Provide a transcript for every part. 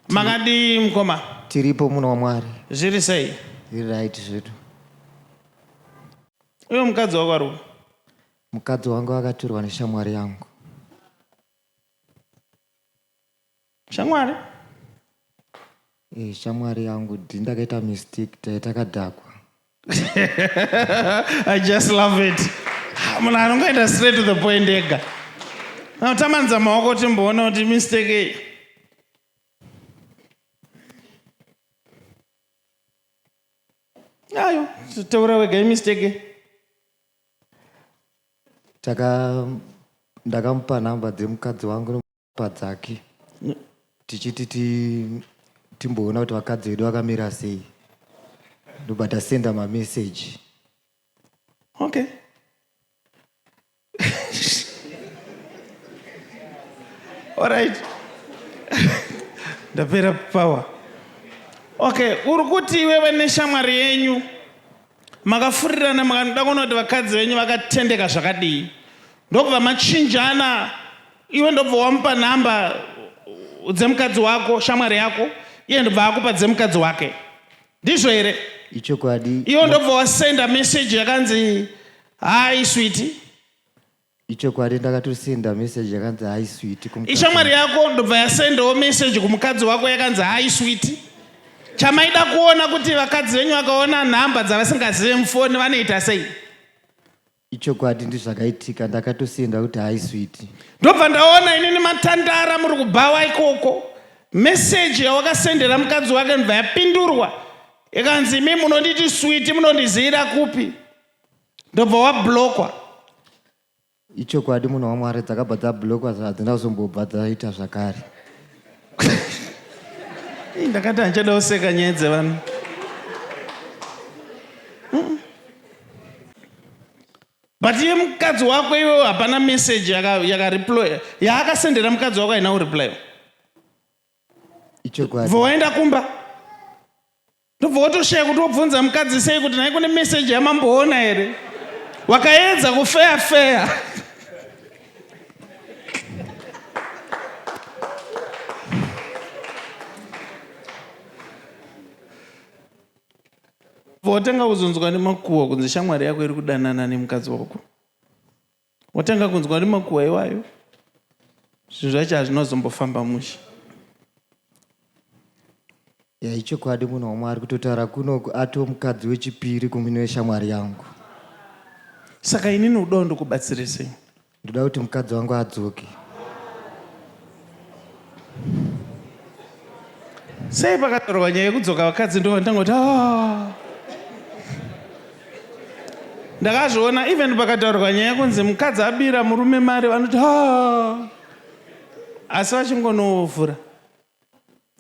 Makadi mkoma. Tiripo muno wa Mwari. Zviri sei? Zviri right zvedu. Uyo mukadzi wako ari? Mukadzi wangu akatorwa neshamwari yangu. Shamwari? Shamwari yangu ndakaita mistake takadhakwa. I just love it. Munhu anongoenda straight to the point ega. Tamanza maoko timboona kuti mistake. Ayo, taura wega mistake. Ndakamupa namba dzemukadzi wangu nompa dzake. Tichiti timboona kuti vakadzi vedu vakamira sei. Ndobva tasenda mameseji. Okay. All right. Ndapera power. Okay, uri kuti wewe neshamwari yenyu makafurirana makanoda kuona kuti vakadzi venyu vakatendeka zvakadii. Ndobva machinjana, iwe ndobva wamupa namba dzemukadzi wako, shamwari yako, iye ndobva akupa dzemukadzi wake. Ndizvo here? Ichokwadi. Iwe ndobva wasenda message yakanzi hi sweetie. Ichokwadi ndakatosenda message yakanzi hi sweetie kumukadzi. Ishamwari yako ndobva yasendawo message kumukadzi wako yakanzi hi sweetie. Chamaida kuona kuti vakadzi venyu vakaona nhamba dzavasingazive mufoni vanoita sei? Ichokwadi ndizvakaitika, ndakatosenda kuti hi sweetie. Ndobva ndaona inini matandara muri kubhawa ikoko. Message yawakasendera mukadzi wake ndobva yapindurwa. Ikanzi imi munonditi sweetie munondizira kupi? Ndobva wablokwa. Ichokwadi munhu waMwari dzakabva dzablokwa hadzina kuzombobva dzaita zvakare. Ndakati hanchada kuseka nyaya dzevanhu. But iye mukadzi wako iwe hapana message yakareply yaakasendera mukadzi wako haina kureply. Ichokwadi. Voenda kumba. Ndobva wotoshaya kuti wobvunza mukadzi sei kuti nai kune message yamamboona here. Wakaedza kufeya. Watanga kuzonzwa nemakuhwa kunzi shamwari yako iri kudanana nemukadzi wako. Watanga kunzwa nemakuhwa iwayo. Zvinhu zvacho hazvinozombofamba mushe. Ichokwadi munhu waMwari kutotaura kuno ato mukadzi wechipiri kumino weshamwari yangu. Saka inini udawo ndokubatsire sei? Ndoda kuti mukadzi wangu adzoke. Sei pakataurwa nyaya yekudzoka vakadzi ndo ndangoti ndakazviona even pakataurwa nyaya yekunzi mukadzi abira murume mari vanoti asi vachingonovhura.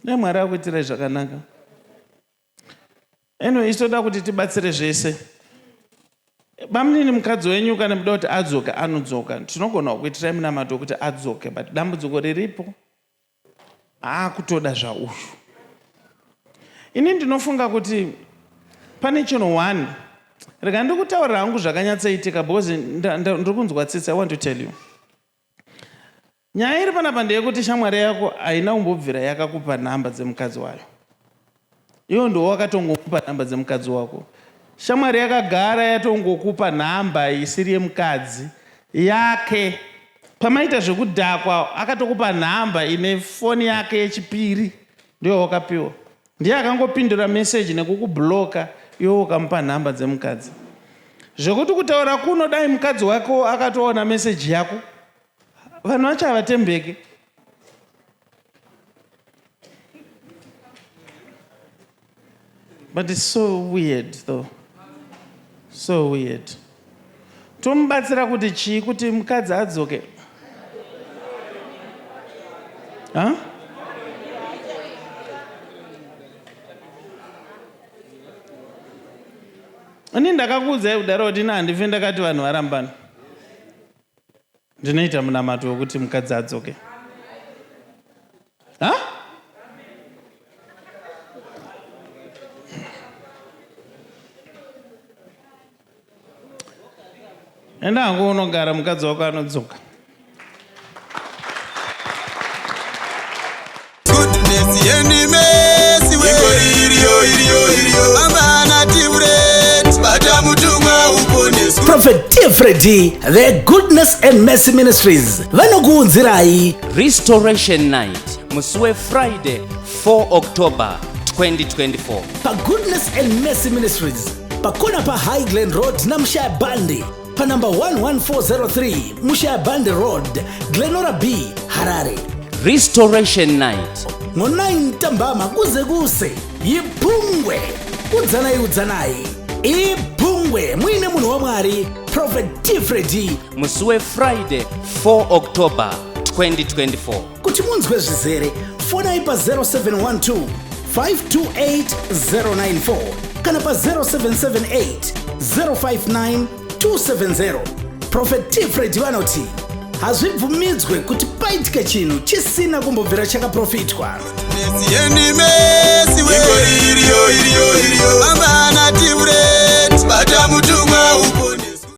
Mwari akuitira zvakanaka. Anyway, ichitoda kuti tibatsire zvese. Bamunini mukadzi wenyu kana muda kuti adzoke anodzoka. Tinogona kuitirai munamato wekuti adzoke, but dambudziko riripo akutoda zvauyu. Ini ndinofunga kuti pane chinhu one. Rega ndikutaurira hangu zvakanyatsaitika because ndiri kunzwa tsitsi. I want to tell you. Nyaya iri panapa ndeyekuti shamwari yako haina kumbobvira yakakupa nhamba dzemukadzi wayo. Iwo ndiwo wakatongokupa nhamba dzemukadzi wako. Shamwari yakagara yatongokupa nhamba isiri yemukadzi yake. Pamaita zvekudhakwa akatokupa nhamba ine foni yake yechipiri ndiyo wakapiwa. Ndiye akangopindura message nekukubloka iwo ukamupa nhamba dzemukadzi. Zvekuti kutaura kuno dai mukadzi wako akatoona message yako vanhu vacho havatembeke. But it's so weird though. So weird. Tomubatsira kuti chii kuti mukadzi adzoke? Huh? Ini ndakakuudzai kudaro kuti ina handife ndakati vanhu varambana. Ndinoita munamato wekuti mukadzi adzoke. Enda hangu unogara mukadzi wako anodzoka. Prophet Tifredi, the Goodness and Mercy Ministries vanokuunzirai Restoration Night musi Friday 4 October 2024 pa Goodness and Mercy Ministries pakona pa Highland Road na Mshaya Bandi pa number 11403 Mshaya Bandi Road, Glenora B, Harare. Restoration Night Ngo-9 ntambama kuze kuse yiphungwe udzanayi iphungwe mwine munhu wa Mwari Prophet Tifredi musi Friday 4 October 2024 kuti munzwe zvizere fonai pa 0712 528 094 kana pa 0778 059 270. Prophet Tifredi vanoti hazvibvumidzwe kuti paitike chinhu chisina kumbobvira chakaprofitwa.